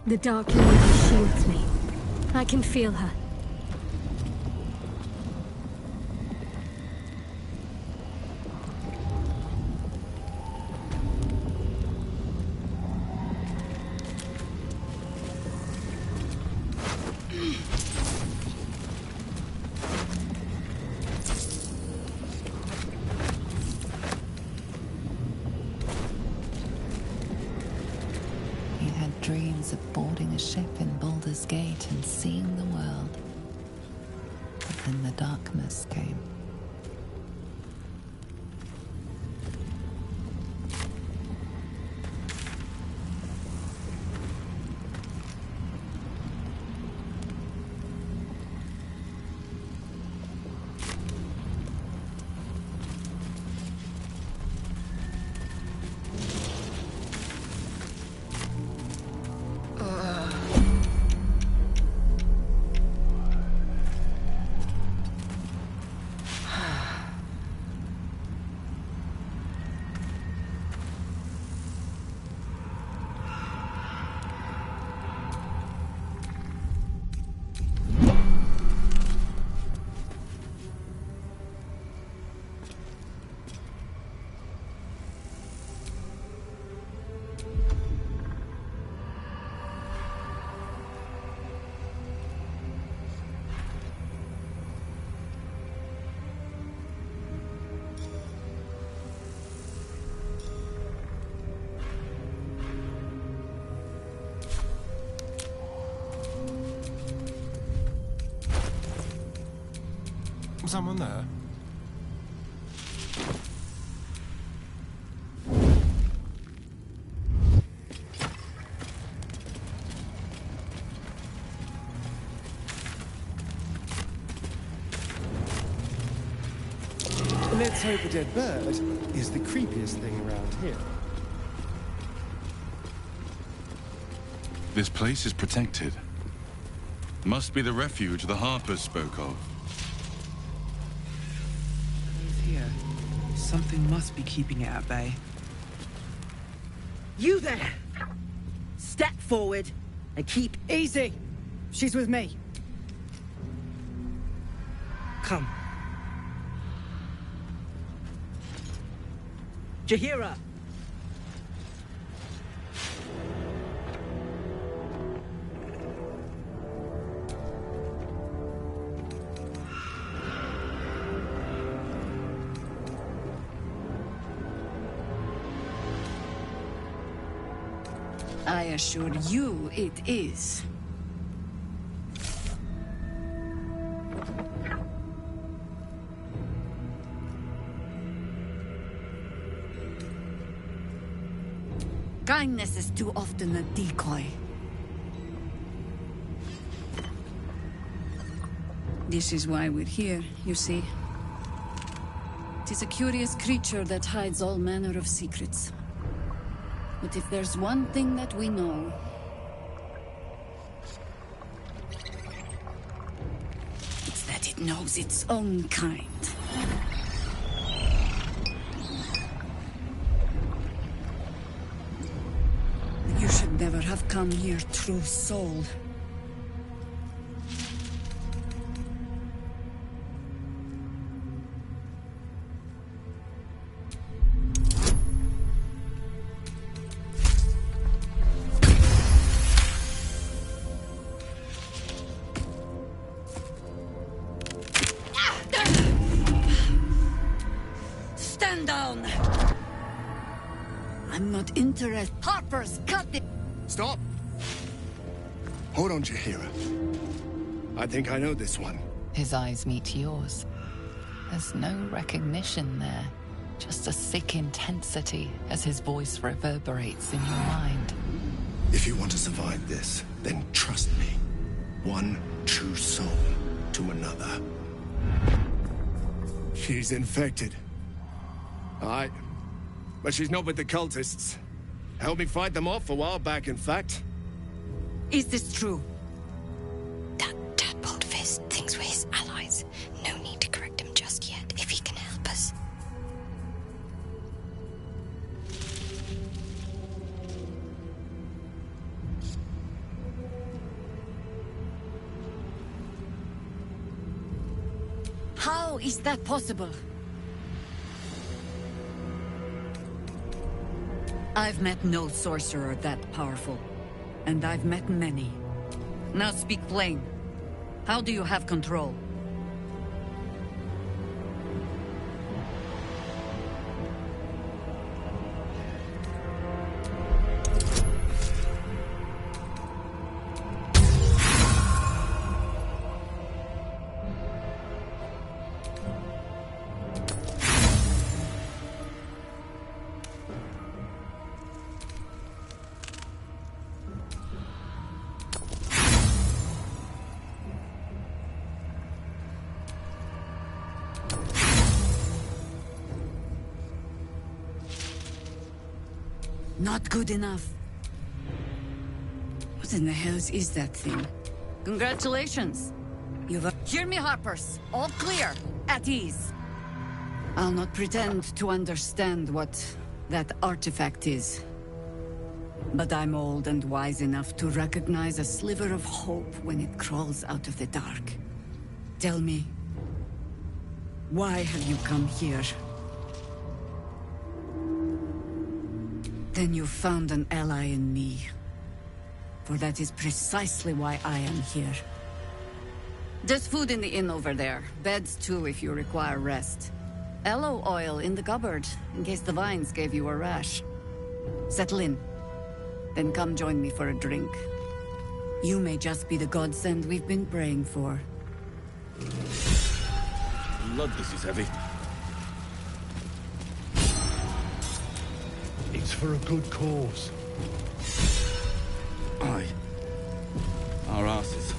The Dark Lady shields me. I can feel her. Dreams of boarding a ship in Baldur's Gate and seeing the world. But then the darkness came. Someone there? Let's hope a dead bird is the creepiest thing around here. This place is protected. Must be the refuge the Harpers spoke of. Here. Something must be keeping it at bay. You there! Step forward and keep easy. She's with me. Come. Jahira! I assure you it is. Kindness is too often a decoy. This is why we're here, you see. It is a curious creature that hides all manner of secrets. But if there's one thing that we know, it's that it knows its own kind. You should never have come here, true soul. Stand down! I'm not interested. Harpers, cut it! Stop! Hold on, Jahira. I think I know this one. His eyes meet yours. There's no recognition there. Just a sick intensity as his voice reverberates in your mind. If you want to survive this, then trust me. One true soul to another. She's infected. Aye. But she's not with the cultists. Helped me fight them off a while back, in fact. Is this true? That tadpole-faced thinks we're his allies. No need to correct him just yet, if he can help us. How is that possible? I've met no sorcerer that powerful, and I've met many. Now speak plain. How do you have control? Not good enough. What in the hells is that thing? Congratulations! Hear me, Harpers. All clear. At ease. I'll not pretend to understand what that artifact is. But I'm old and wise enough to recognize a sliver of hope when it crawls out of the dark. Tell me, why have you come here? Then you found an ally in me. For that is precisely why I am here. There's food in the inn over there. Beds too if you require rest. Aloe oil in the cupboard, in case the vines gave you a rash. Settle in. Then come join me for a drink. You may just be the godsend we've been praying for. Blood, this is heavy. It's for a good cause. Aye. Our asses.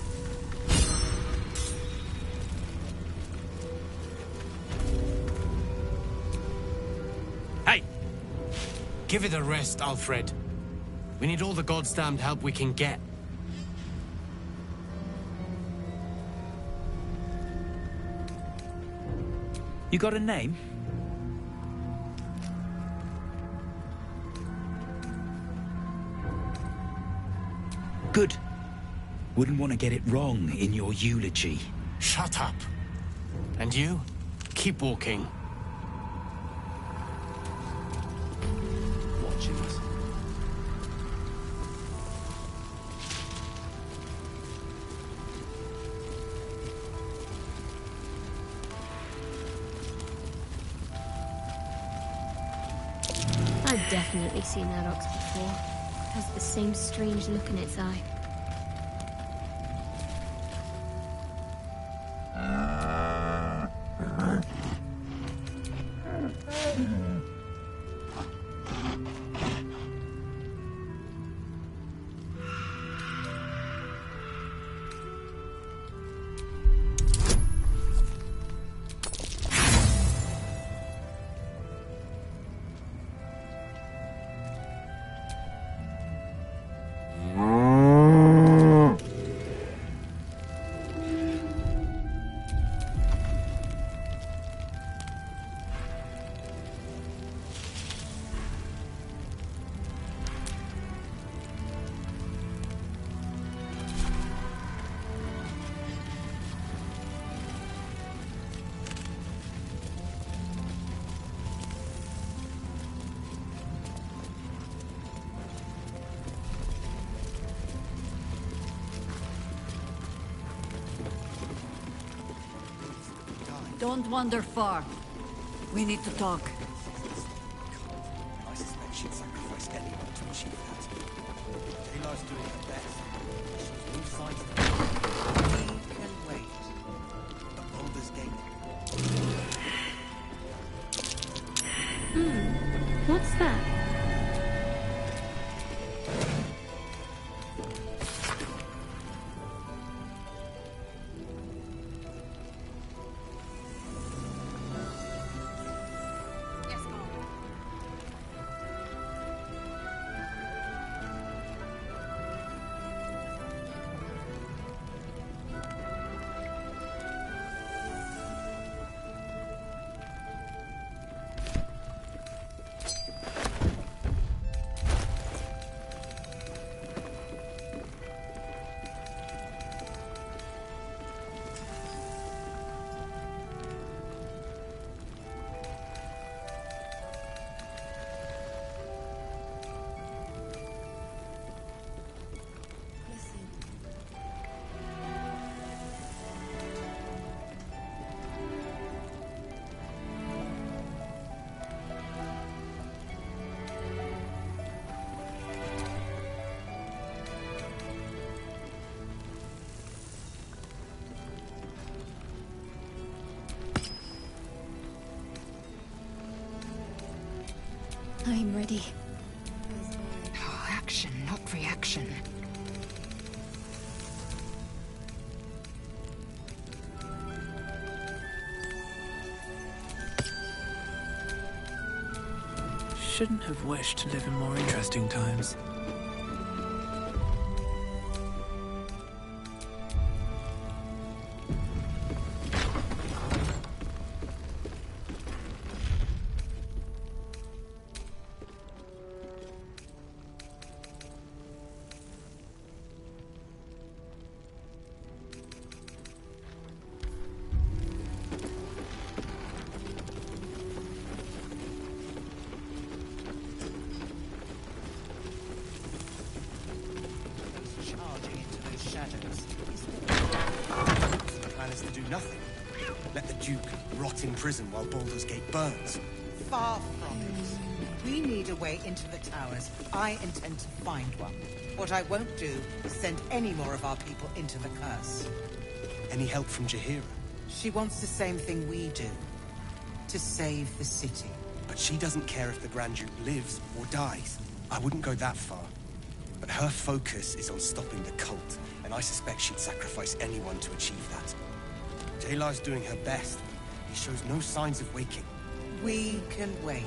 Hey! Give it a rest, Alfred. We need all the goddamned help we can get. You got a name? Good. Wouldn't want to get it wrong in your eulogy. Shut up. And you? Keep walking. Watching us. I've definitely seen that ox before. It has the same strange look in its eye. Don't wander far. We need to talk. I suspect she'd sacrifice anyone to achieve that. Taylor's doing her best. She's no signs of it. We can wait. The Baldurs Gate. What's that? ready. Oh, action, not reaction. Shouldn't have wished to live in more interesting times. Charging into those shadows. The plan is to do nothing. Let the Duke rot in prison while Baldur's Gate burns. Far from it. We need a way into the towers. I intend to find one. What I won't do is send any more of our people into the curse. Any help from Jaheira? She wants the same thing we do. To save the city. But she doesn't care if the Grand Duke lives or dies. I wouldn't go that far. But her focus is on stopping the cult, and I suspect she'd sacrifice anyone to achieve that. Jalar's doing her best. He shows no signs of waking. We can wait.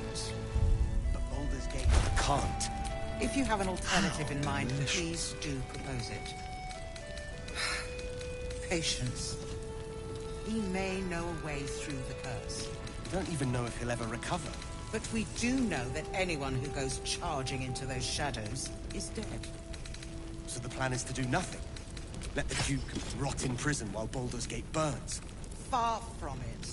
But Baldur's Gate can't. If you have an alternative in mind, please do propose it. Patience. He may know a way through the curse. We don't even know if he'll ever recover. But we do know that anyone who goes charging into those shadows is dead. So the plan is to do nothing. Let the Duke rot in prison while Baldur's Gate burns. Far from it.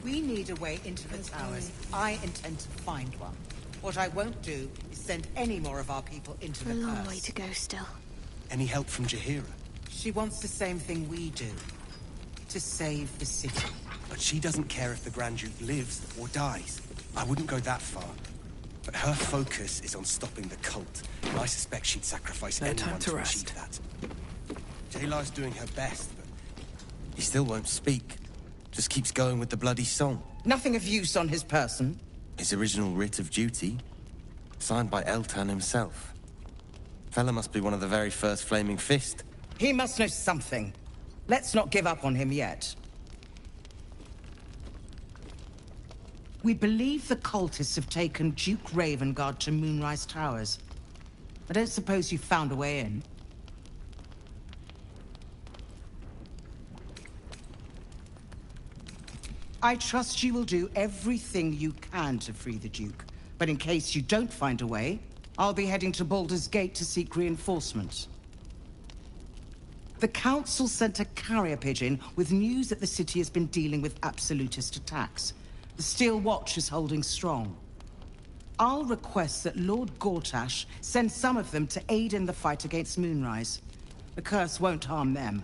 We need a way into the towers. I intend to find one. What I won't do is send any more of our people into the A long curse. way to go still. Any help from Jaheira? She wants the same thing we do. To save the city. But she doesn't care if the Grand Duke lives or dies. I wouldn't go that far. But her focus is on stopping the cult, and I suspect she'd sacrifice anyone to achieve that. Jalar's doing her best, but he still won't speak. Just keeps going with the bloody song. Nothing of use on his person. His original writ of duty, signed by Eltan himself. Fella must be one of the very first Flaming Fist. He must know something. Let's not give up on him yet. We believe the cultists have taken Duke Ravengard to Moonrise Towers. I don't suppose you found a way in. I trust you will do everything you can to free the Duke. But in case you don't find a way, I'll be heading to Baldur's Gate to seek reinforcements. The Council sent a carrier pigeon with news that the city has been dealing with absolutist attacks. The Steel Watch is holding strong. I'll request that Lord Gortash send some of them to aid in the fight against Moonrise. The curse won't harm them.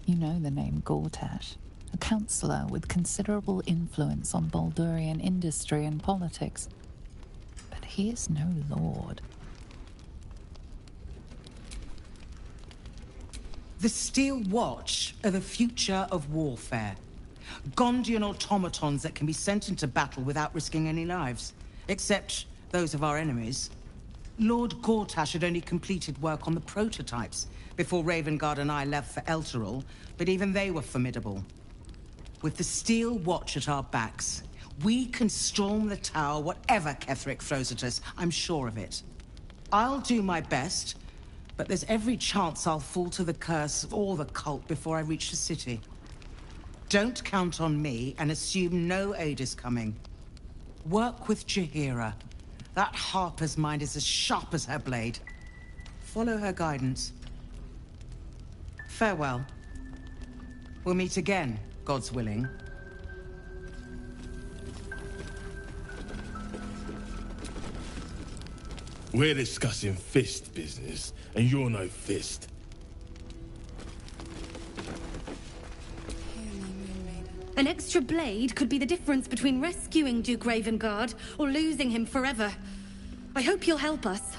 You know the name Gortash, a councillor with considerable influence on Baldurian industry and politics. But he is no lord. The Steel Watch are the future of warfare. Gondian automatons that can be sent into battle without risking any lives. Except those of our enemies. Lord Gortash had only completed work on the prototypes before Ravengard and I left for Elturel, but even they were formidable. With the Steel Watch at our backs, we can storm the tower whatever Ketheric throws at us, I'm sure of it. I'll do my best, but there's every chance I'll fall to the curse or the cult before I reach the city. Don't count on me and assume no aid is coming. Work with Jaheira. That Harper's mind is as sharp as her blade. Follow her guidance. Farewell. We'll meet again, God's willing. We're discussing fist business, and you're no fist. An extra blade could be the difference between rescuing Duke Ravengard or losing him forever. I hope you'll help us.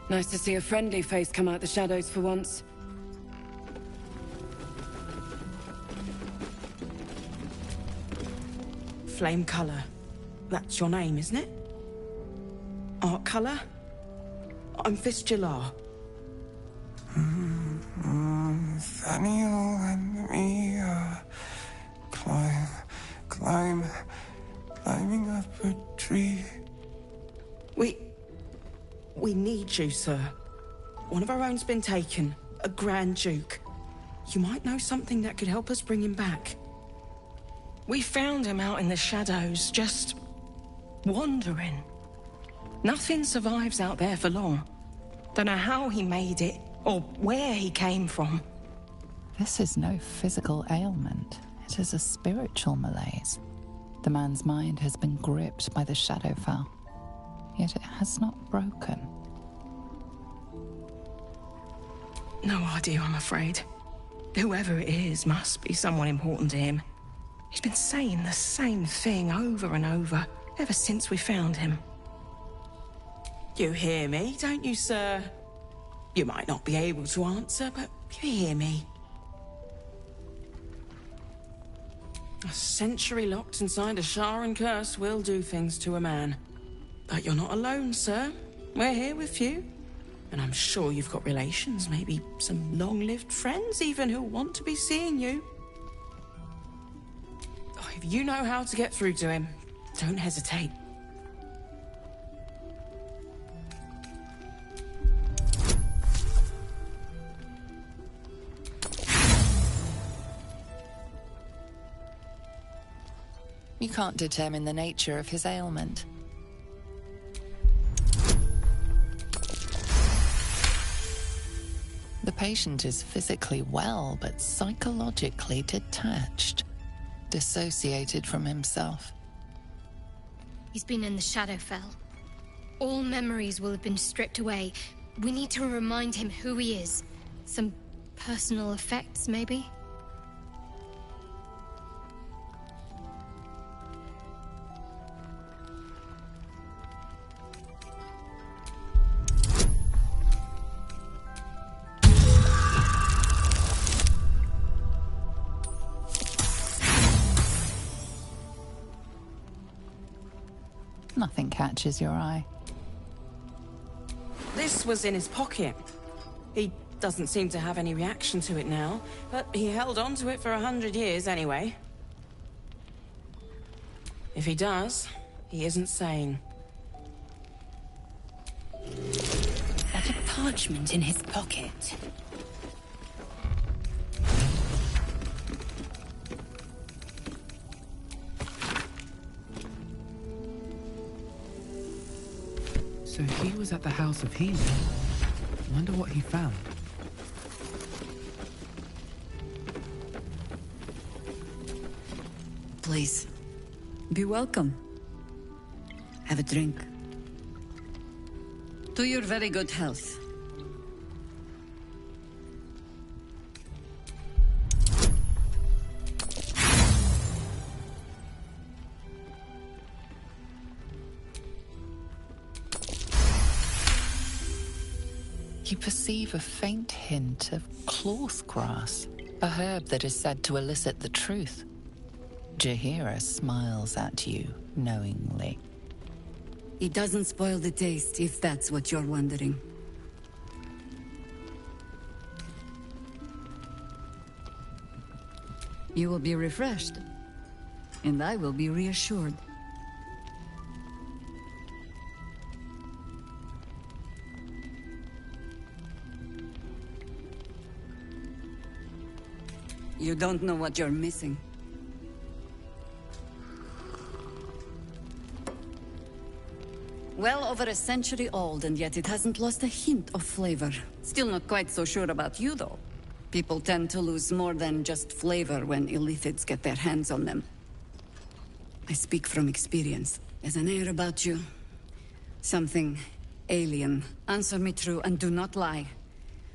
Nice to see a friendly face come out the shadows for once. Flame color. That's your name, isn't it? Art colour? I'm Fistula. Nathaniel and me climbing up a tree. We need you, sir. One of our own's been taken, a Grand Duke. You might know something that could help us bring him back. We found him out in the shadows, just wandering. Nothing survives out there for long. Don't know how he made it, or where he came from. This is no physical ailment. It is a spiritual malaise. The man's mind has been gripped by the Shadowfell, yet it has not broken. No idea, I'm afraid. Whoever it is must be someone important to him. He's been saying the same thing over and over, ever since we found him. You hear me, don't you, sir? You might not be able to answer, but you hear me. A century locked inside a Sharan curse will do things to a man. But you're not alone, sir. We're here with you. And I'm sure you've got relations, maybe some long-lived friends even, who want to be seeing you. Oh, if you know how to get through to him, don't hesitate. You can't determine the nature of his ailment. The patient is physically well, but psychologically detached, dissociated from himself. He's been in the Shadowfell. All memories will have been stripped away. We need to remind him who he is. Some personal effects, maybe? Nothing catches your eye. This was in his pocket. He doesn't seem to have any reaction to it now, but he held on to it for 100 years anyway. If he does, he isn't sane. That a parchment in his pocket? So he was at the House of Healing. Wonder what he found. Please, be welcome. Have a drink. To your very good health. You perceive a faint hint of cloth grass, a herb that is said to elicit the truth. Jaheira smiles at you knowingly. It doesn't spoil the taste, if that's what you're wondering. You will be refreshed, and I will be reassured. You don't know what you're missing. Well over a century old, and yet it hasn't lost a hint of flavor. Still not quite so sure about you, though. People tend to lose more than just flavor when illithids get their hands on them. I speak from experience. There's an air about you. Something alien. Answer me true and do not lie.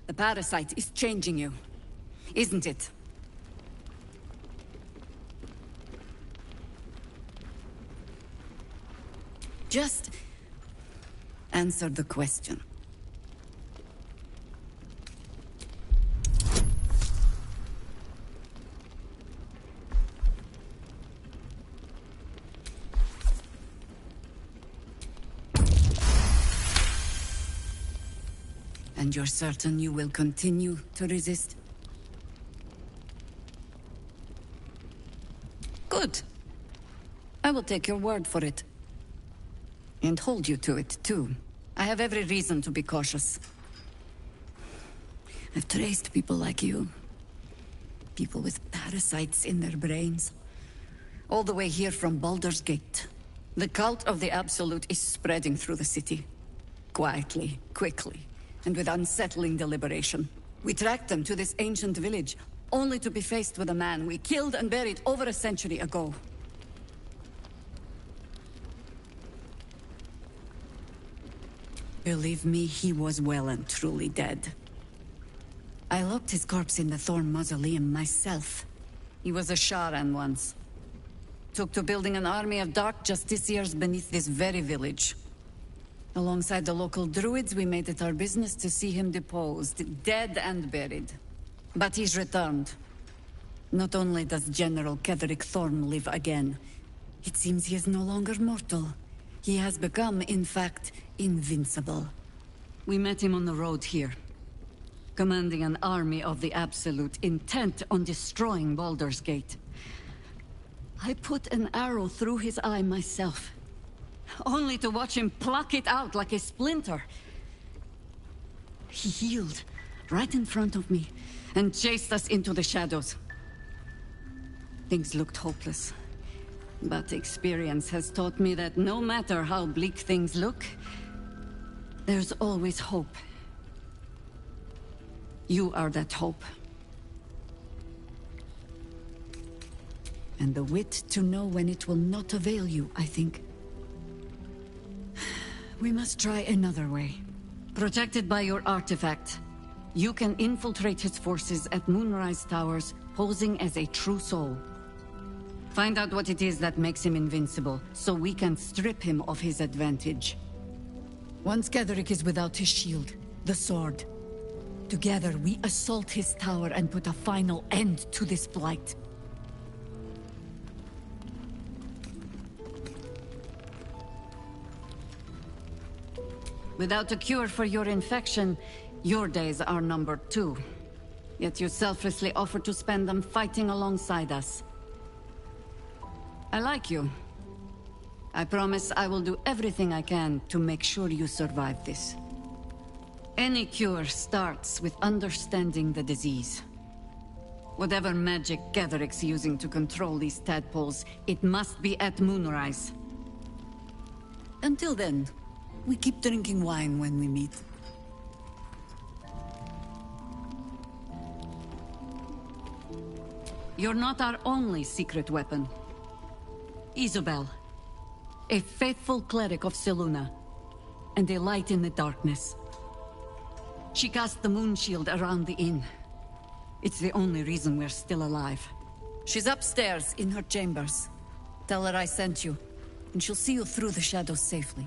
The parasite is changing you, isn't it? Just answer the question. And you're certain you will continue to resist? Good. I will take your word for it. And hold you to it, too. I have every reason to be cautious. I've traced people like you. People with parasites in their brains. All the way here from Baldur's Gate. The cult of the Absolute is spreading through the city. Quietly, quickly, and with unsettling deliberation. We tracked them to this ancient village, only to be faced with a man we killed and buried over a century ago. Believe me, he was well and truly dead. I locked his corpse in the Thorn Mausoleum myself. He was a Sharan once. Took to building an army of dark justiciars beneath this very village. Alongside the local druids, we made it our business to see him deposed, dead and buried. But he's returned. Not only does General Ketheric Thorn live again, it seems he is no longer mortal. He has become, in fact, invincible. We met him on the road here, commanding an army of the Absolute, intent on destroying Baldur's Gate. I put an arrow through his eye myself, only to watch him pluck it out like a splinter. He healed right in front of me and chased us into the shadows. Things looked hopeless, but experience has taught me that no matter how bleak things look, there's always hope. You are that hope. And the wit to know when it will not avail you, I think. We must try another way. Protected by your artifact, you can infiltrate his forces at Moonrise Towers, posing as a true soul. Find out what it is that makes him invincible, so we can strip him of his advantage. Once Ketheric is without his shield, the sword, together we assault his tower and put a final end to this blight. Without a cure for your infection, your days are numbered too. Yet you selflessly offer to spend them fighting alongside us. I like you. I promise I will do everything I can to make sure you survive this. Any cure starts with understanding the disease. Whatever magic Ketheric's using to control these tadpoles, it must be at Moonrise. Until then, we keep drinking wine when we meet. You're not our only secret weapon. Isabel, a faithful cleric of Selûne, and a light in the darkness. She cast the moon shield around the inn. It's the only reason we're still alive. She's upstairs in her chambers. Tell her I sent you, and she'll see you through the shadows safely.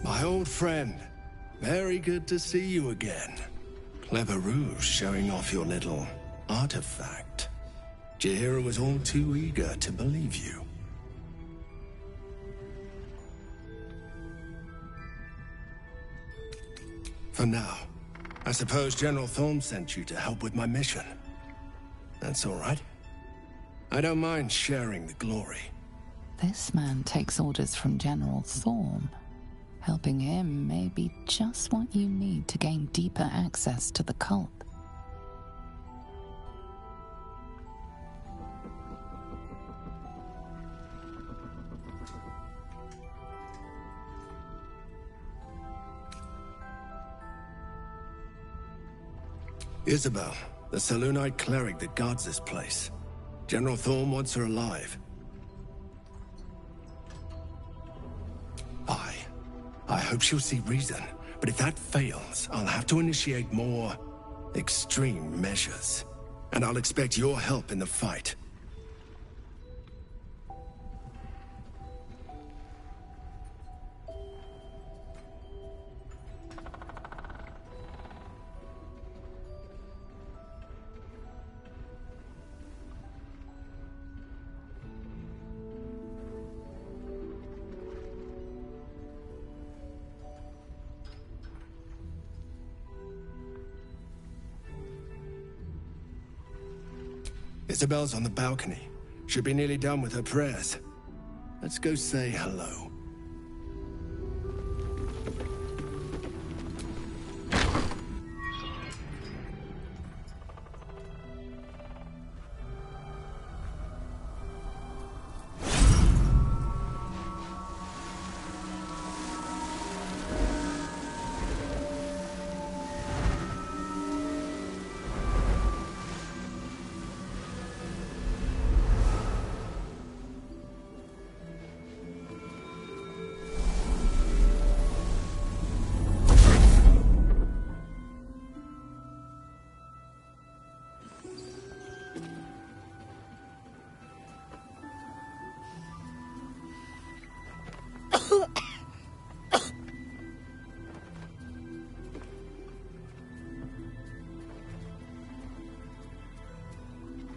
My old friend. Very good to see you again. Clever ruse showing off your little artifact. Jaheira was all too eager to believe you. For now, I suppose General Thorm sent you to help with my mission. That's all right. I don't mind sharing the glory. This man takes orders from General Thorm. Helping him may be just what you need to gain deeper access to the cult. Isabel, the Selûnite cleric that guards this place. General Thorm wants her alive. I hope she'll see reason, but if that fails, I'll have to initiate more extreme measures. And I'll expect your help in the fight. Isabel's on the balcony. Should be nearly done with her prayers. Let's go say hello.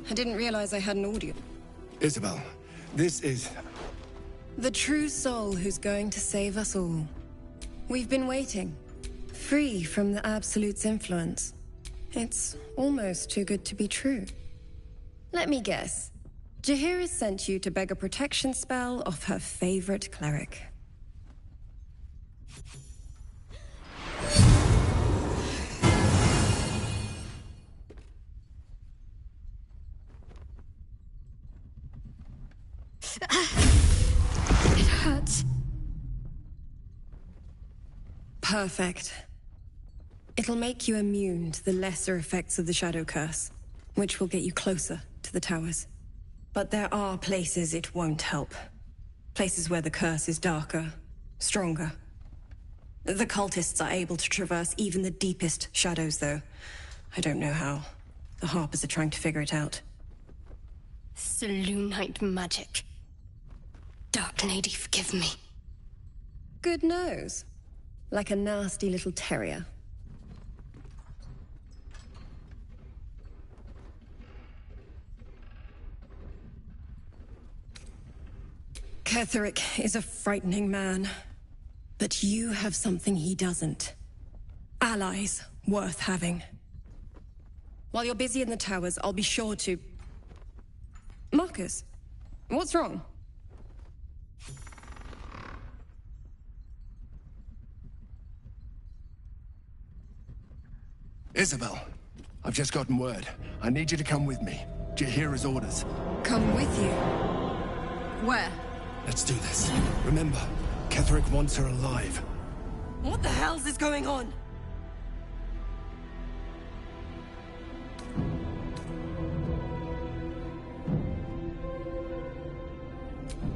I didn't realize I had an audio. Isabel, this is... The true soul who's going to save us all. We've been waiting, free from the Absolute's influence. It's almost too good to be true. Let me guess. Jaheira sent you to beg a protection spell off her favorite cleric. It hurts. Perfect. It'll make you immune to the lesser effects of the Shadow Curse, which will get you closer to the towers. But there are places it won't help. Places where the curse is darker, stronger. The cultists are able to traverse even the deepest shadows, though. I don't know how. The Harpers are trying to figure it out. Selûnite magic. Dark Lady, forgive me. Good nose. Like a nasty little terrier. Ketheric is a frightening man. But you have something he doesn't. Allies worth having. While you're busy in the towers, I'll be sure to... Marcus, what's wrong? Isabel, I've just gotten word. I need you to come with me. Jaheira's orders. Come with you? Where? Let's do this. Remember, Ketheric wants her alive. What the hell's is going on?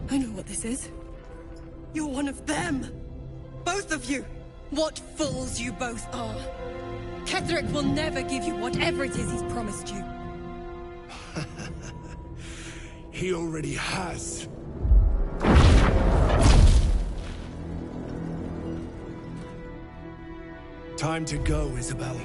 I know what this is. You're one of them! Both of you! What fools you both are! Ketheric will never give you whatever it is he's promised you. He already has. Time to go, Isabel.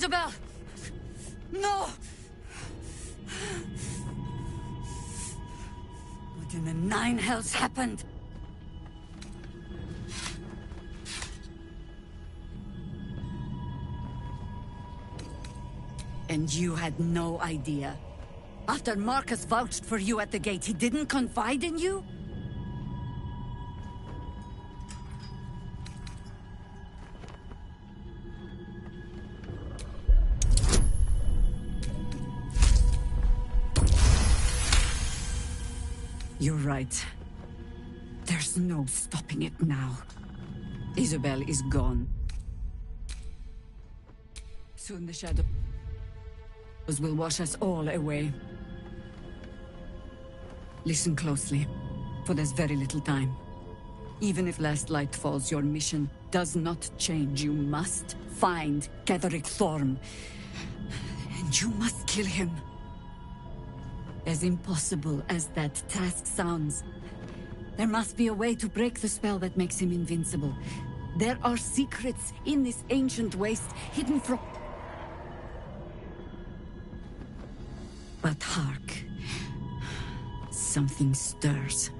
Isabel! No! What in the nine hells happened? And you had no idea? After Marcus vouched for you at the gate, he didn't confide in you? You're right. There's no stopping it now. Isabel is gone. Soon the shadows will wash us all away. Listen closely, for there's very little time. Even if last light falls, your mission does not change. You must find Ketheric Thorm. And you must kill him. As impossible as that task sounds, there must be a way to break the spell that makes him invincible. There are secrets in this ancient waste hidden from... But hark. Something stirs.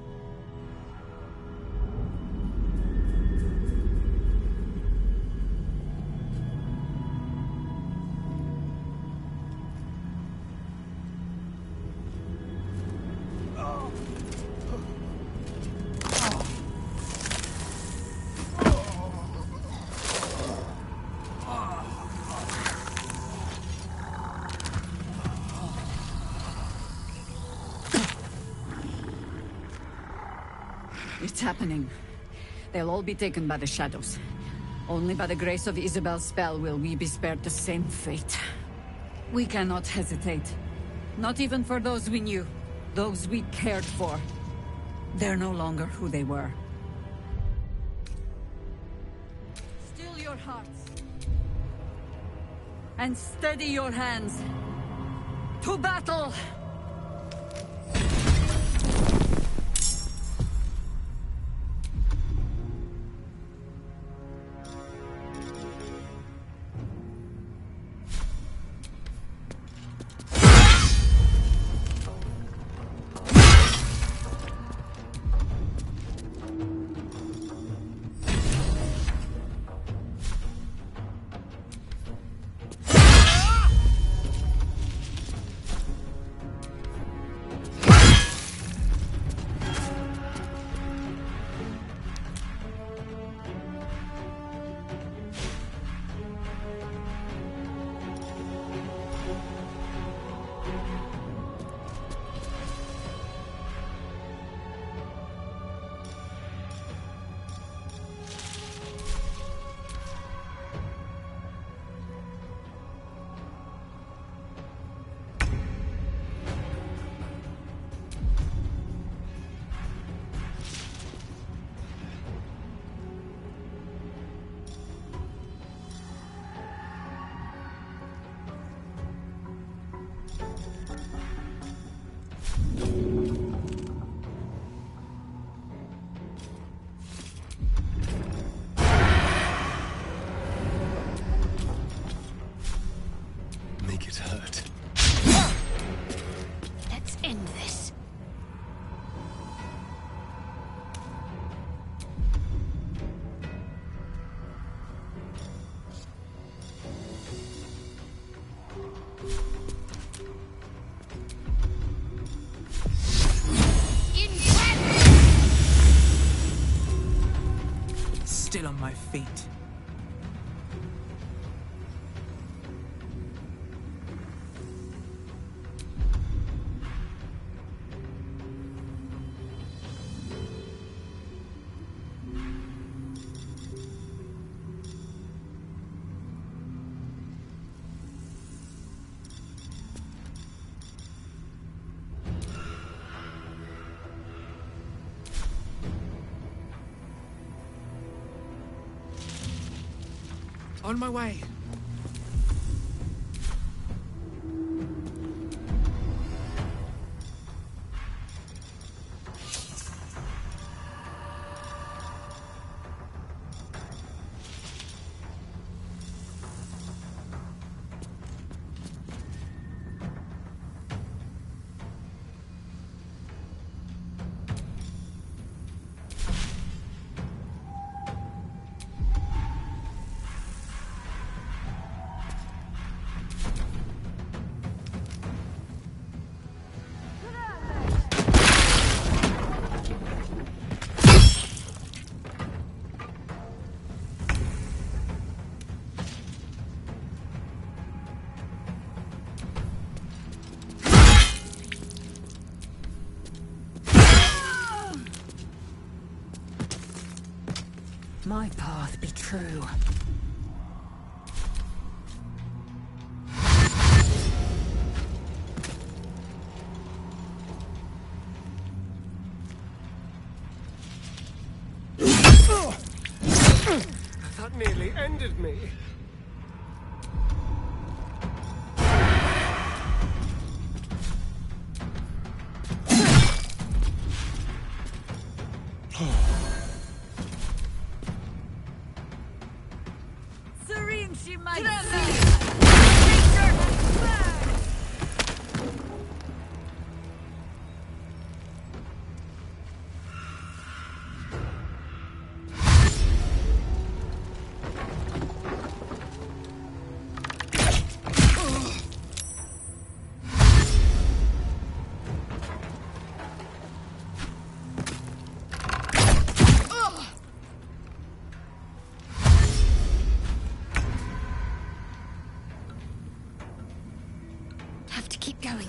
It's happening. They'll all be taken by the shadows. Only by the grace of Isabel's spell will we be spared the same fate. We cannot hesitate. Not even for those we knew. Those we cared for. They're no longer who they were. Still your hearts. And steady your hands. To battle! Make it hurt. Let's end this. Still on my feet. On my way. my path be true. That nearly ended me. Serene, she might Have to keep going.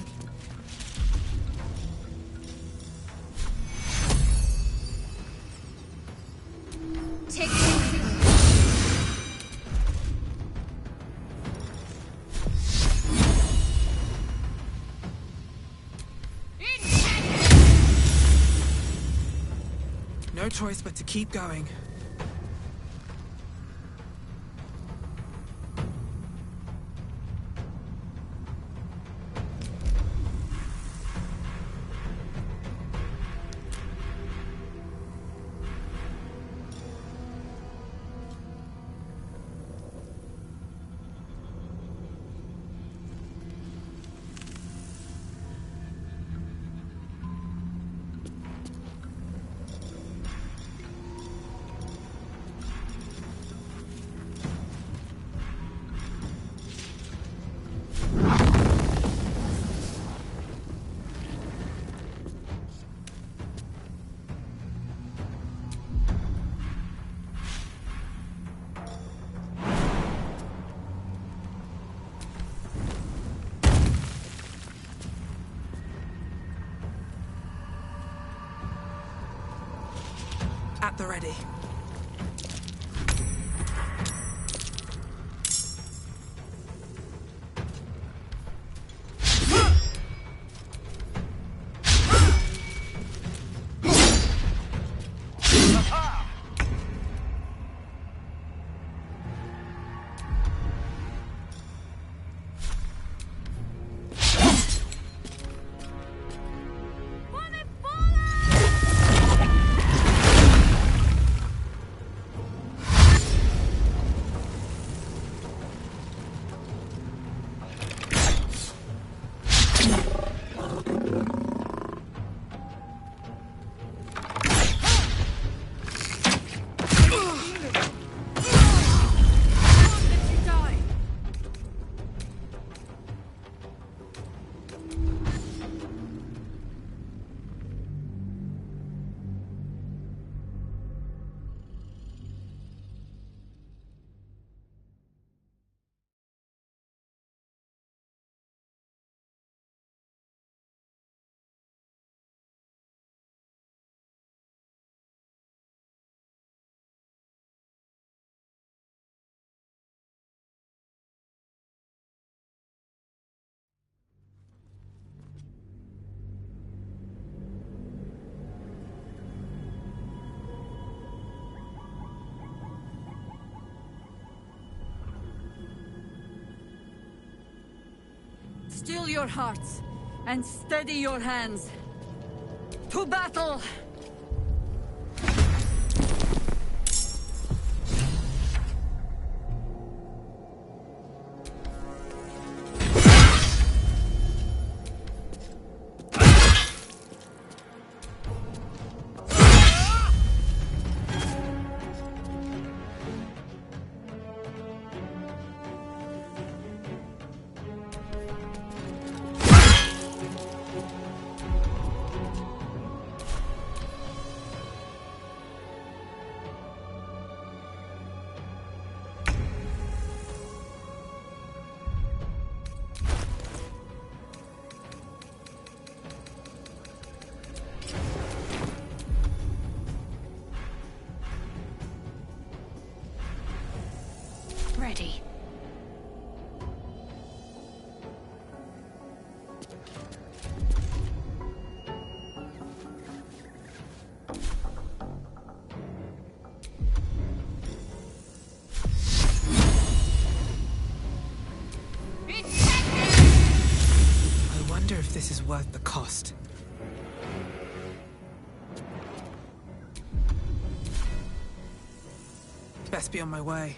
Take it. No choice but to keep going. At the ready. Still your hearts, and steady your hands. To battle! ready. I wonder if this is worth the cost. Best be on my way.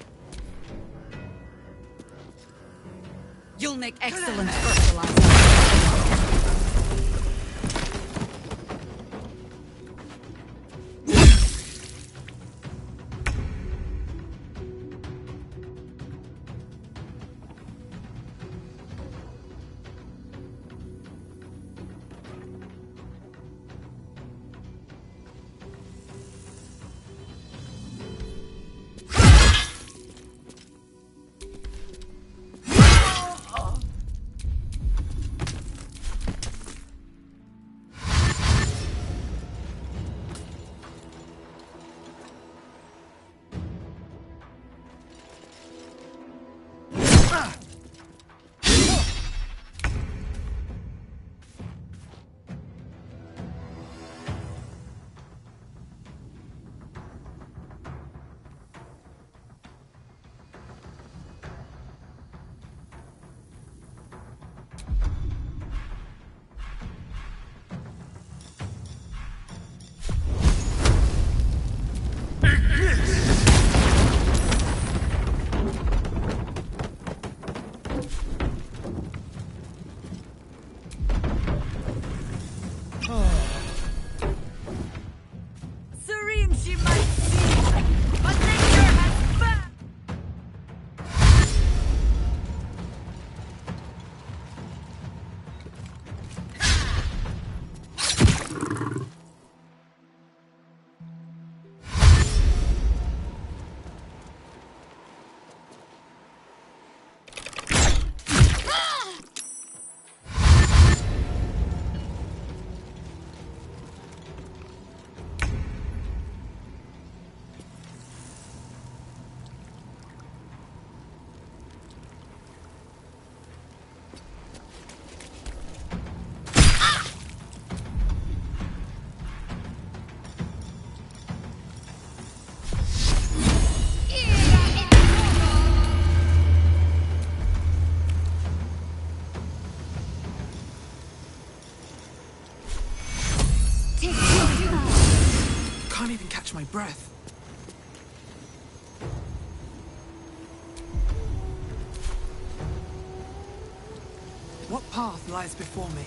You'll make excellent fertilizer. Serene she might seem, but nature has found. Can't even catch my breath. What path lies before me?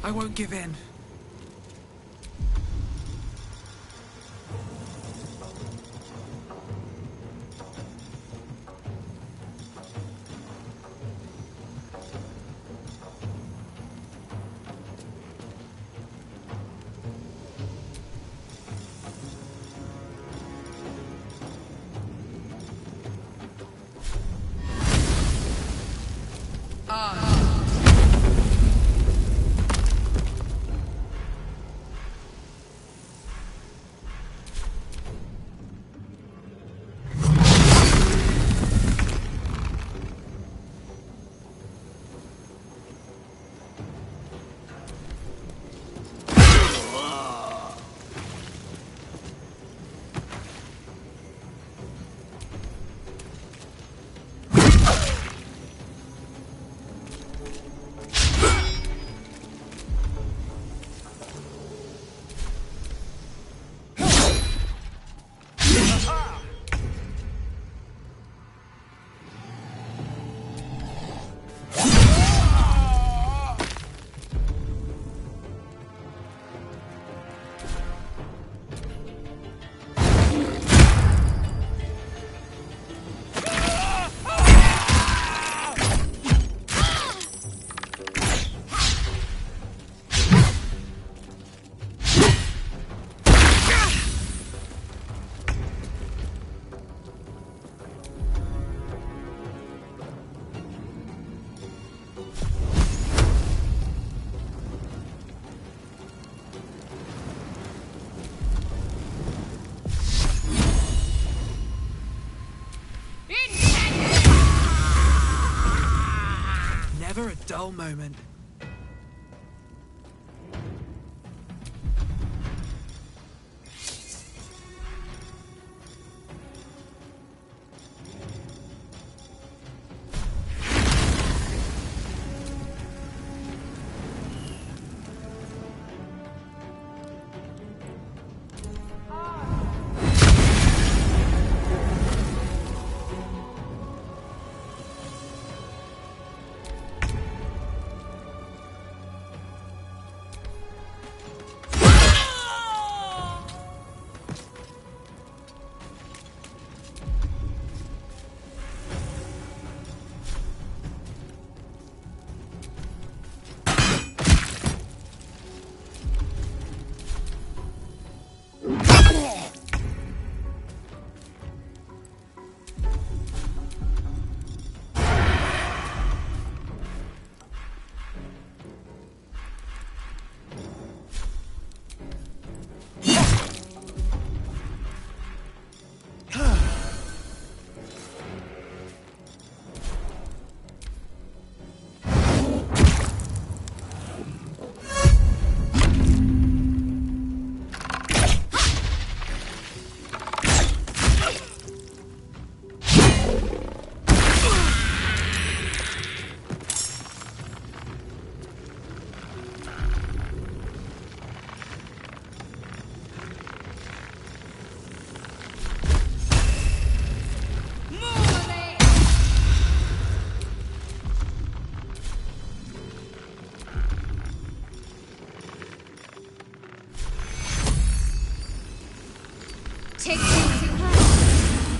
I won't give in. Never a dull moment.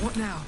What now?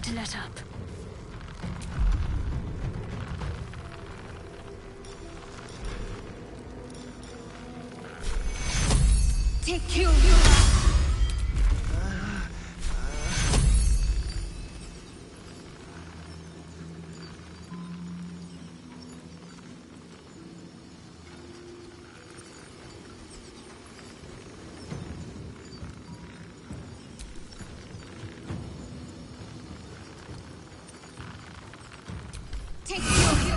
to let up. Take you! Take you!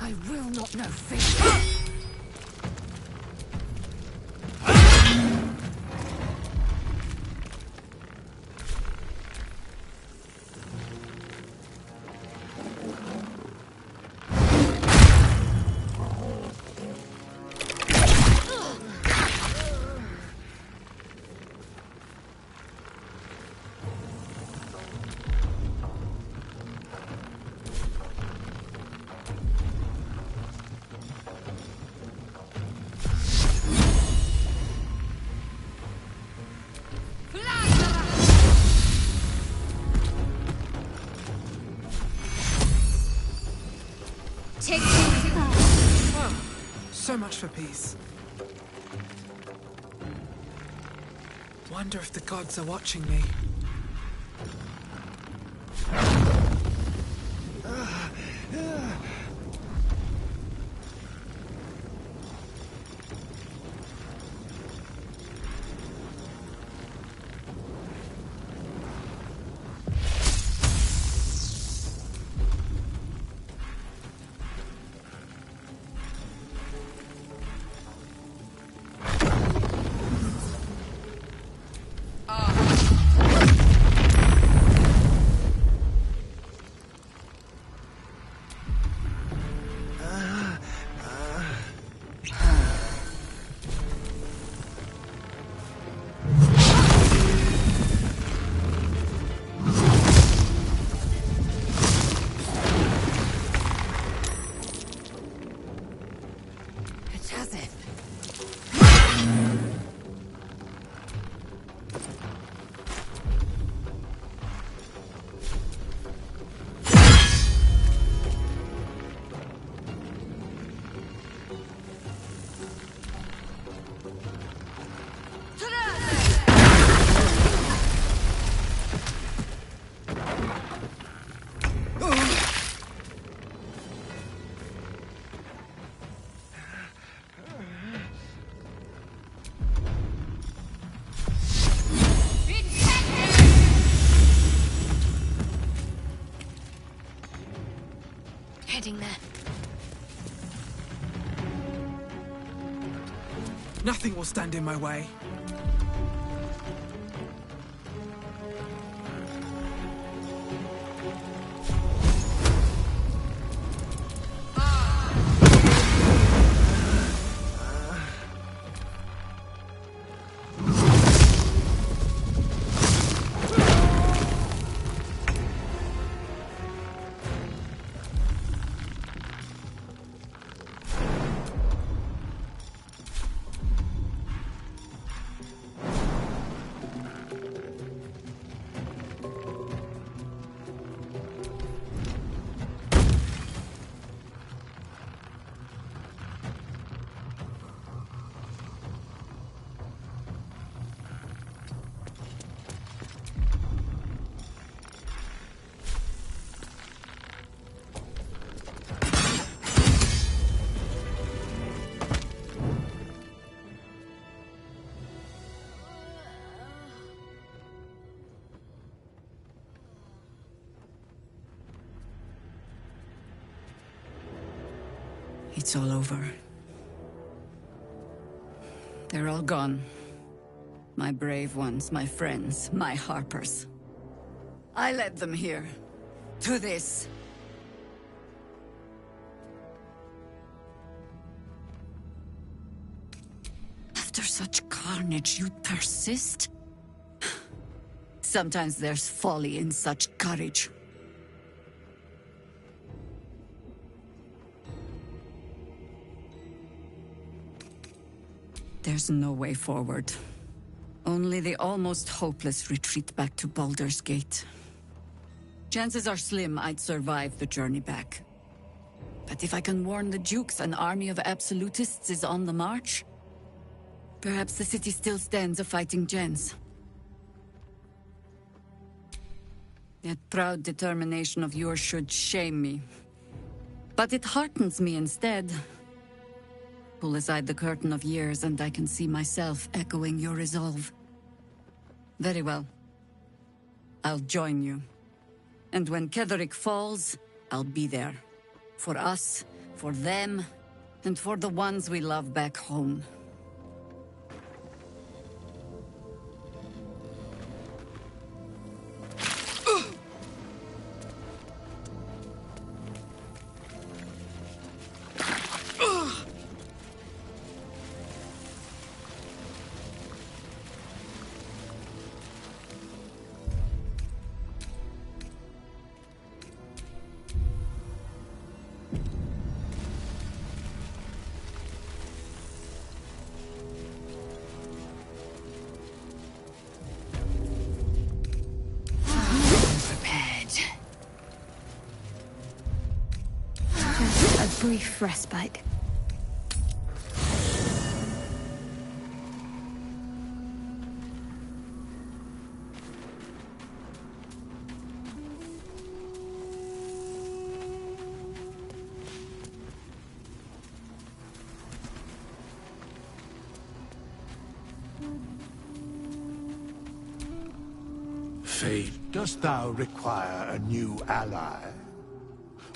I will not know fate. Take Oh, so much for peace. Wonder if the gods are watching me. Heading there. Nothing will stand in my way. It's all over. They're all gone. My brave ones, my friends, my Harpers. I led them here. To this. such carnage, you persist? Sometimes there's folly in such courage. There's no way forward. Only the almost hopeless retreat back to Baldur's Gate. Chances are slim I'd survive the journey back. But if I can warn the Dukes an army of absolutists is on the march, perhaps the city still stands a fighting chance. That proud determination of yours should shame me. But it heartens me instead. Pull aside the curtain of years and I can see myself echoing your resolve. Very well. I'll join you. And when Ketheric falls, I'll be there. For us, for them, and for the ones we love back home. Brief respite. Fate, dost thou require a new ally?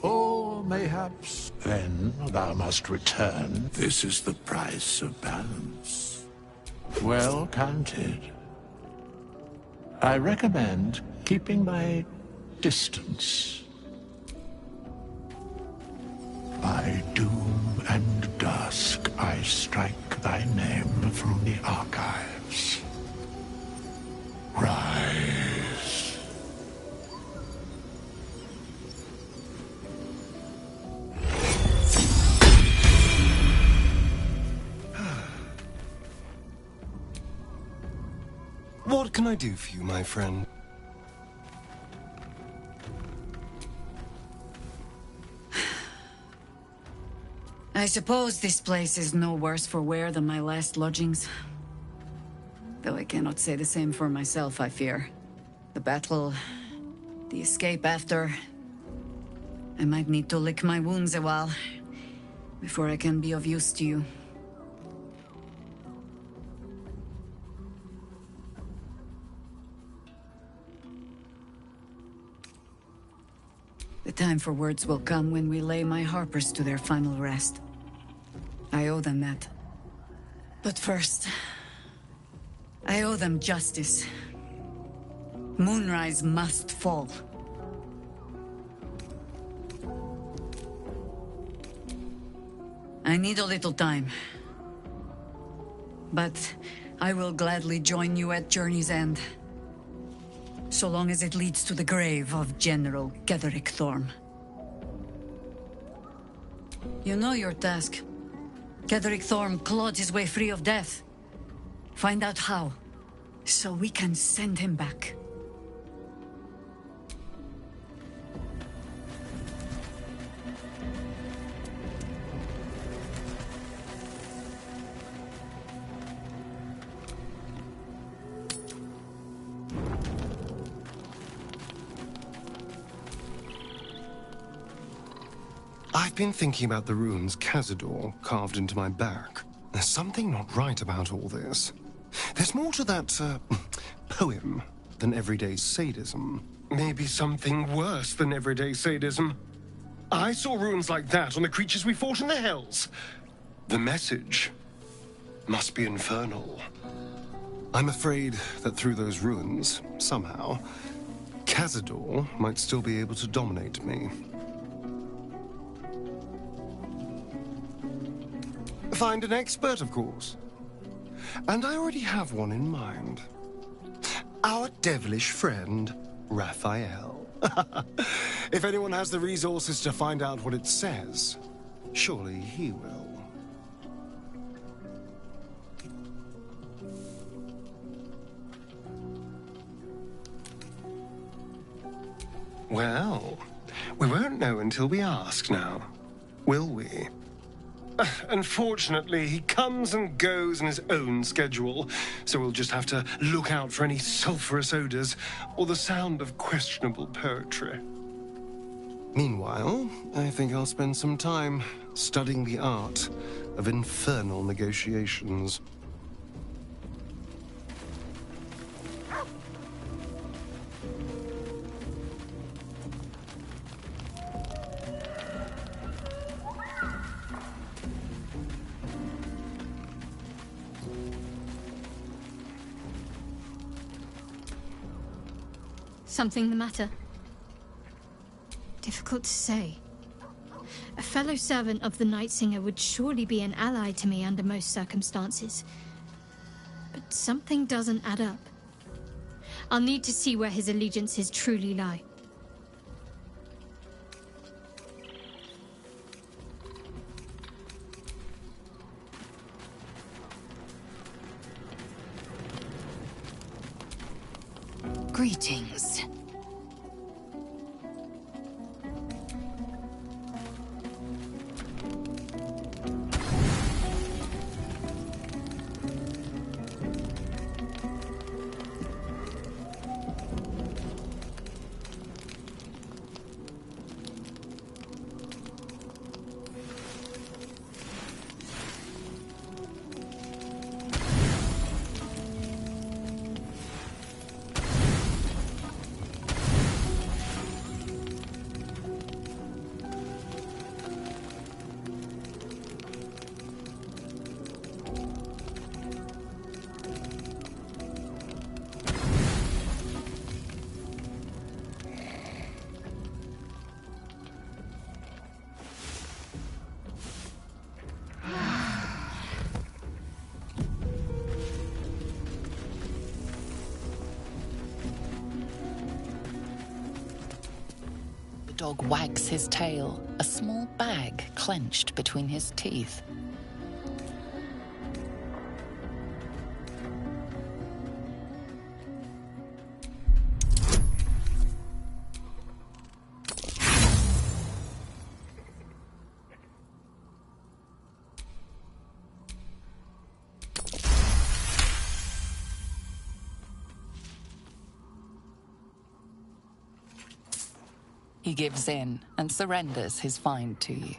Or mayhaps then thou must return. This is the price of balance. Well counted. I recommend keeping my distance. By doom and dusk I strike thy name from the archives. Rise. What can I do for you, my friend? I suppose this place is no worse for wear than my last lodgings. Though I cannot say the same for myself, I fear. The battle, the escape after... I might need to lick my wounds a while, before I can be of use to you. The time for words will come when we lay my harpers to their final rest. I owe them that. But first, I owe them justice. Moonrise must fall. I need a little time. But I will gladly join you at Journey's End. So long as it leads to the grave of General Ketheric Thorm. You know your task. Ketheric Thorm clawed his way free of death. Find out how, so we can send him back. I've been thinking about the runes Cazador carved into my back. There's something not right about all this. There's more to that, poem than everyday sadism. Maybe something worse than everyday sadism. I saw runes like that on the creatures we fought in the Hells. The message must be infernal. I'm afraid that through those runes, somehow, Cazador might still be able to dominate me. Find an expert, of course. And I already have one in mind. Our devilish friend, Raphael. If anyone has the resources to find out what it says, surely he will. Well, we won't know until we ask now, will we? Unfortunately, he comes and goes on his own schedule, so we'll just have to look out for any sulphurous odors or the sound of questionable poetry. Meanwhile, I think I'll spend some time studying the art of infernal negotiations. Something the matter? Difficult to say. A fellow servant of the Night Singer would surely be an ally to me under most circumstances. But something doesn't add up. I'll need to see where his allegiances truly lie. Greetings. The dog wags his tail, a small bag clenched between his teeth. He gives in and surrenders his find to you.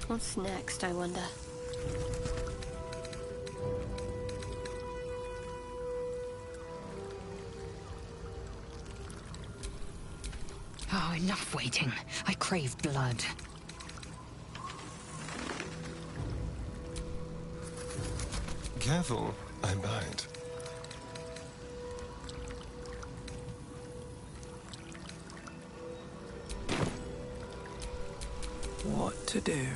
What's next, I wonder? Oh, enough waiting. I crave blood. Careful, I bite. What to do?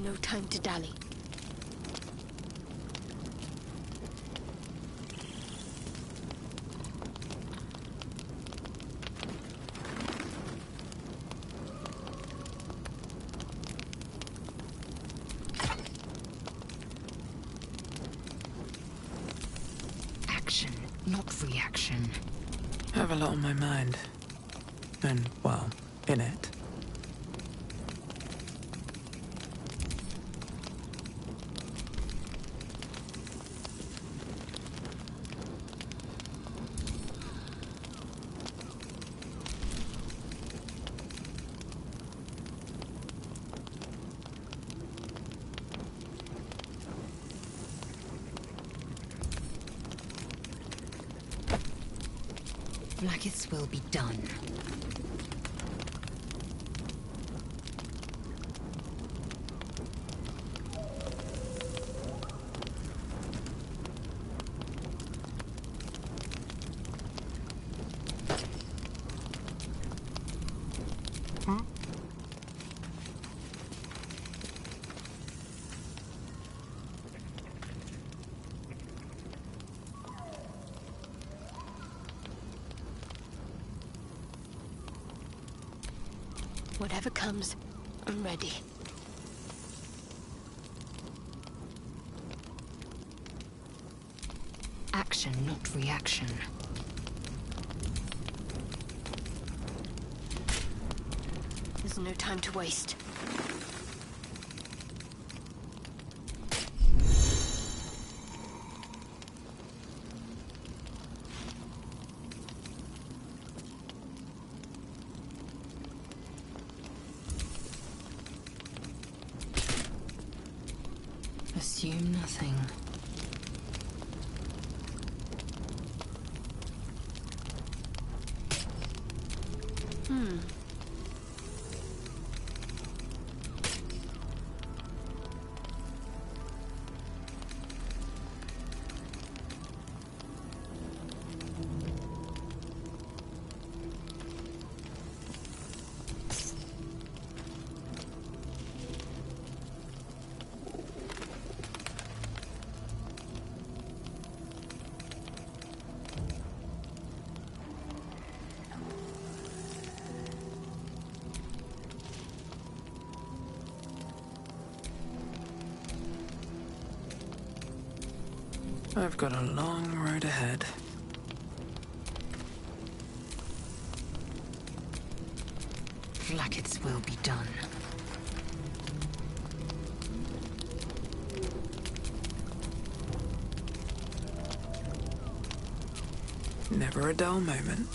No time to dally. Action, not reaction. I have a lot on my mind. And, well, in it. Blacketh's will be done. Whatever comes, I'm ready. Action, not reaction. There's no time to waste. Assume nothing. I've got a long road ahead. Blacketh's will be done. Never a dull moment.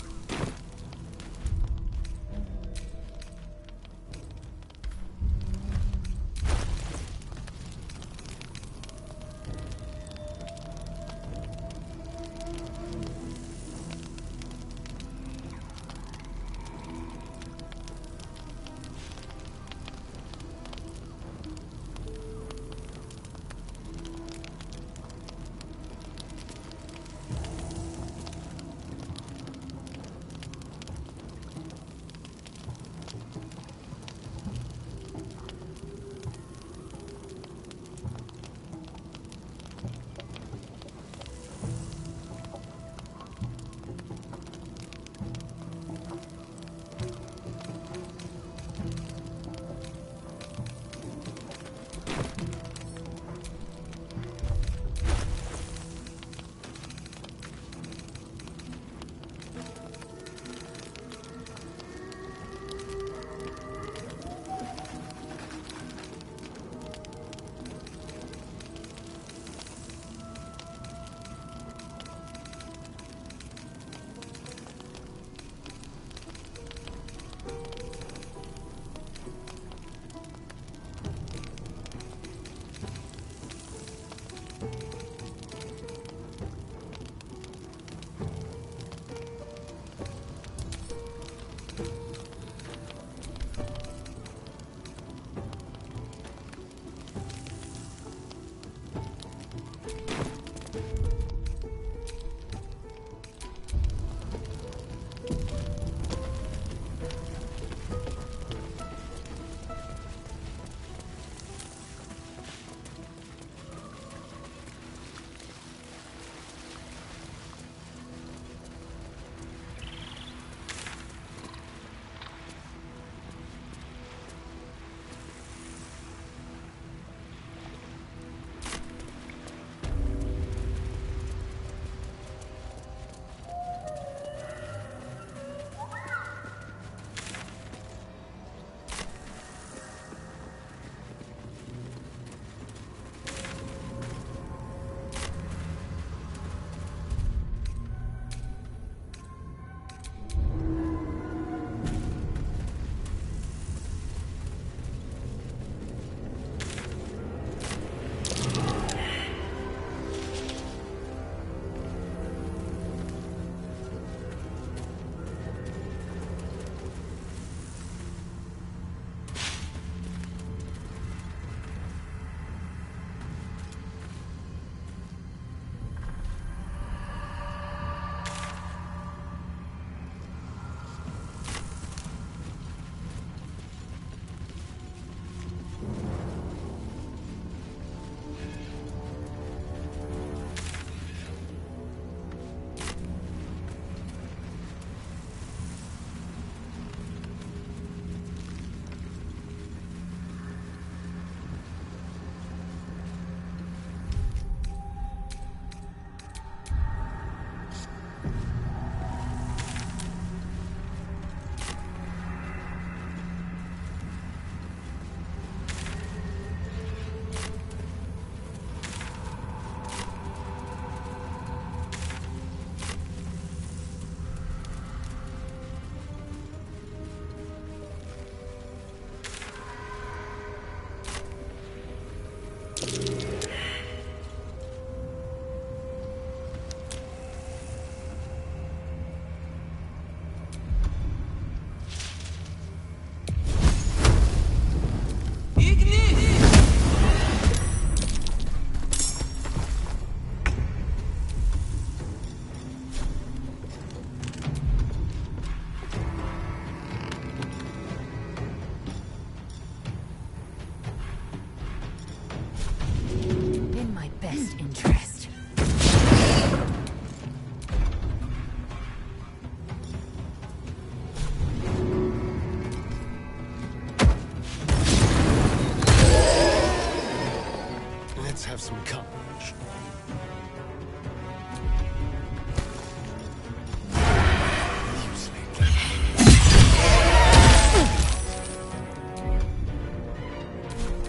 have some courage.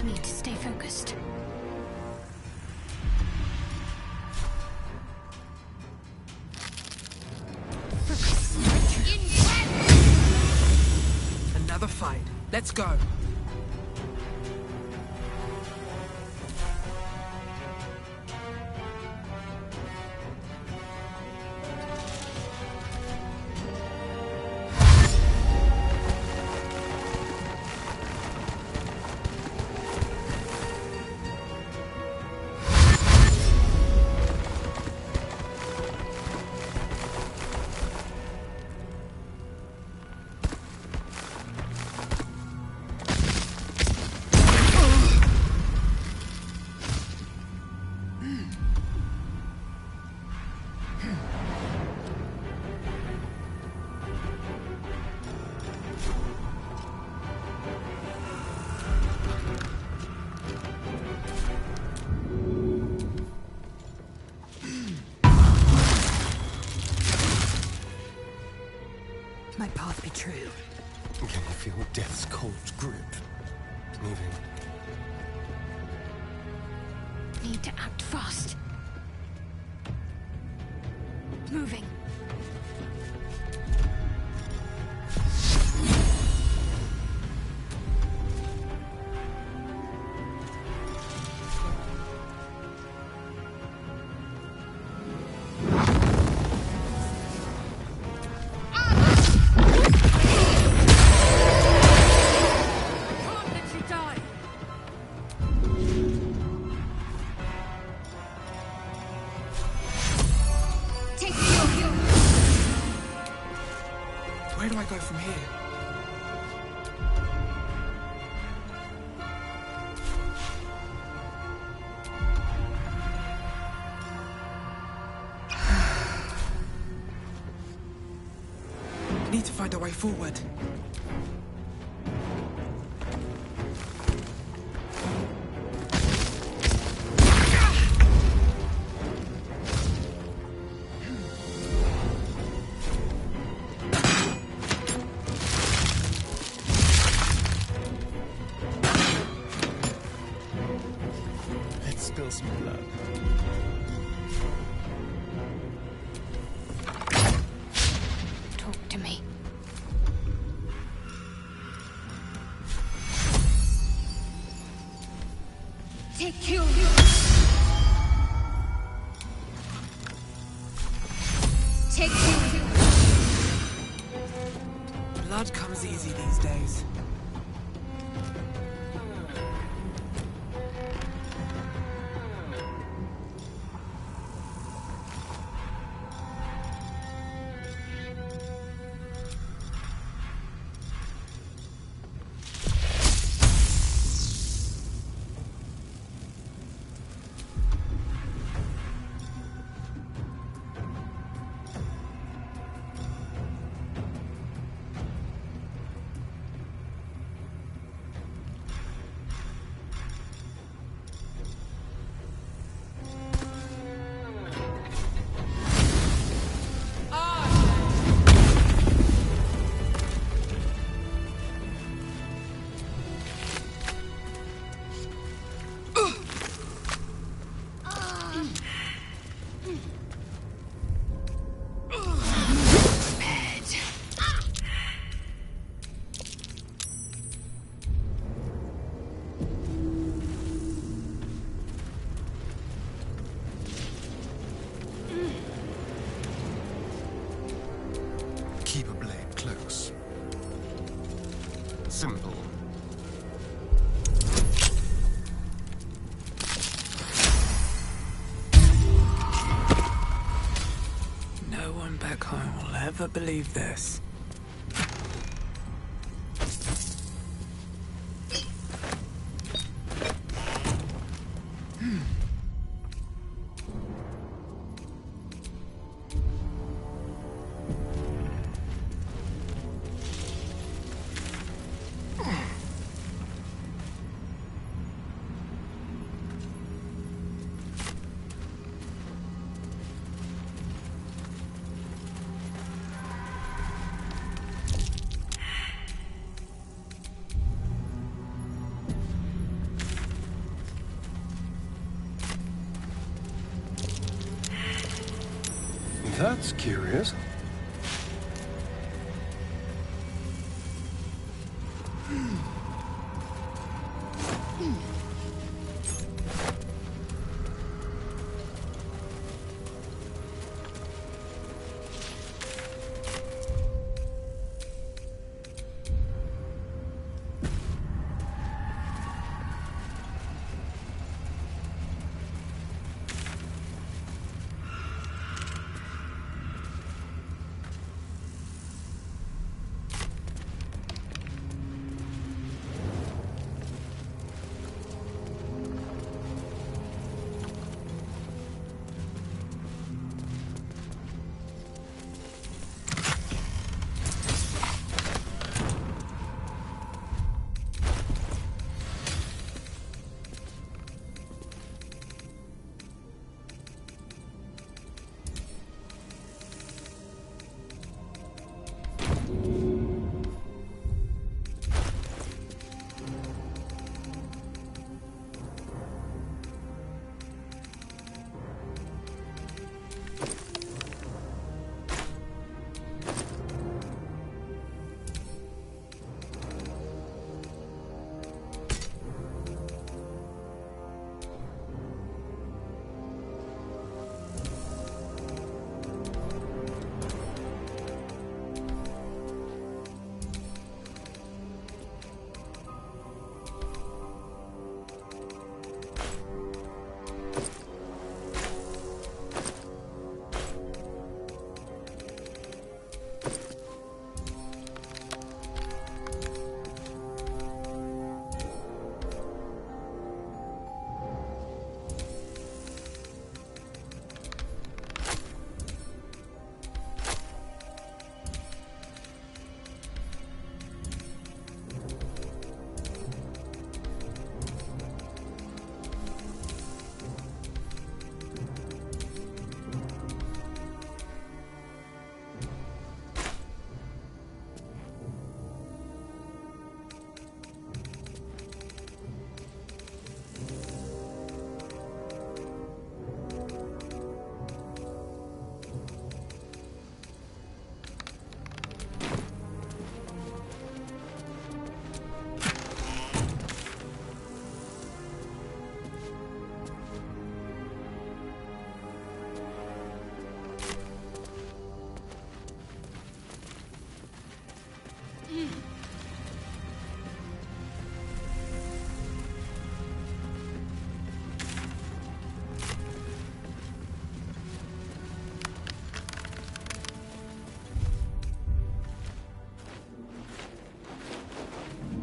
Need to stay focused. Another fight. Let's go. My path be true. Can you feel death's cold grip? Moving. Need to act fast. Moving. Where do I go from here? Need to find a way forward. Spill some blood. Talk to me. Take you. Take you. Blood comes easy these days. Keep a blade close. Simple. No one back home will ever believe this. That's curious.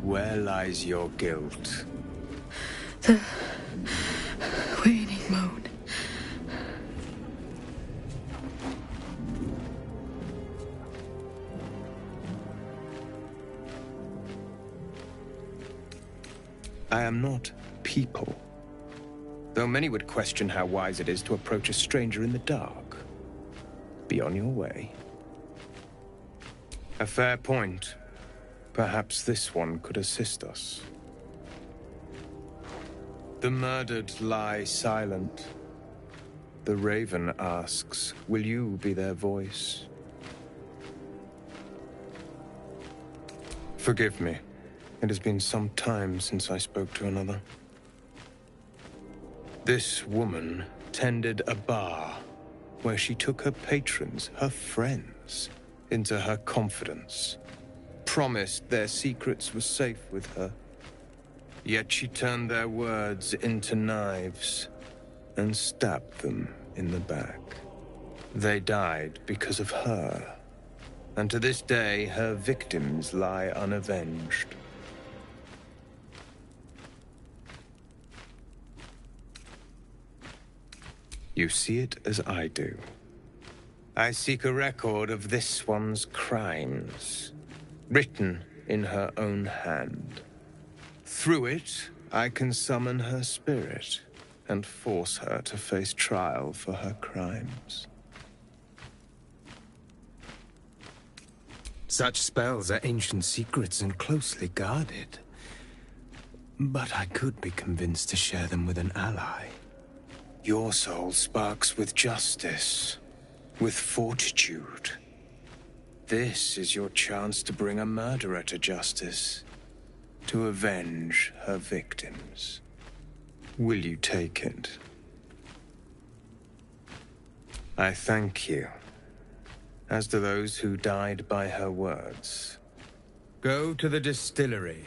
Where lies your guilt? The waning moon. I am not people. Though many would question how wise it is to approach a stranger in the dark. Be on your way. A fair point. Perhaps this one could assist us. The murdered lie silent. The raven asks, will you be their voice? Forgive me. It has been some time since I spoke to another. This woman tended a bar where she took her patrons, her friends, into her confidence. Promised their secrets were safe with her. Yet she turned their words into knives and stabbed them in the back. They died because of her. And to this day, her victims lie unavenged. You see it as I do. I seek a record of this one's crimes, written in her own hand. Through it, I can summon her spirit and force her to face trial for her crimes. Such spells are ancient secrets and closely guarded. But I could be convinced to share them with an ally. Your soul sparks with justice. with fortitude. This is your chance to bring a murderer to justice, to avenge her victims. Will you take it? I thank you, as do those who died by her words. Go to the distillery,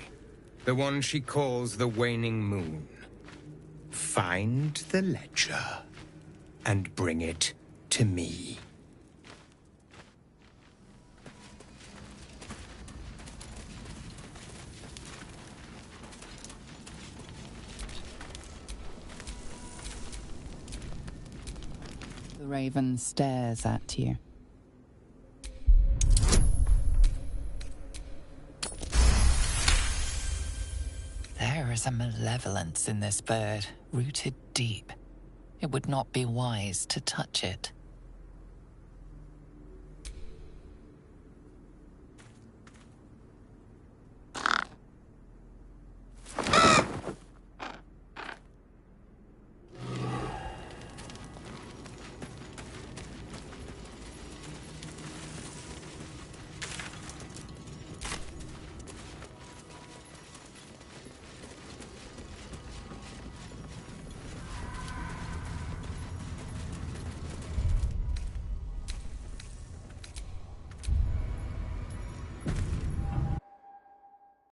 the one she calls the Waning Moon. Find the ledger, and bring it to me. The raven stares at you. There is a malevolence in this bird, rooted deep. It would not be wise to touch it.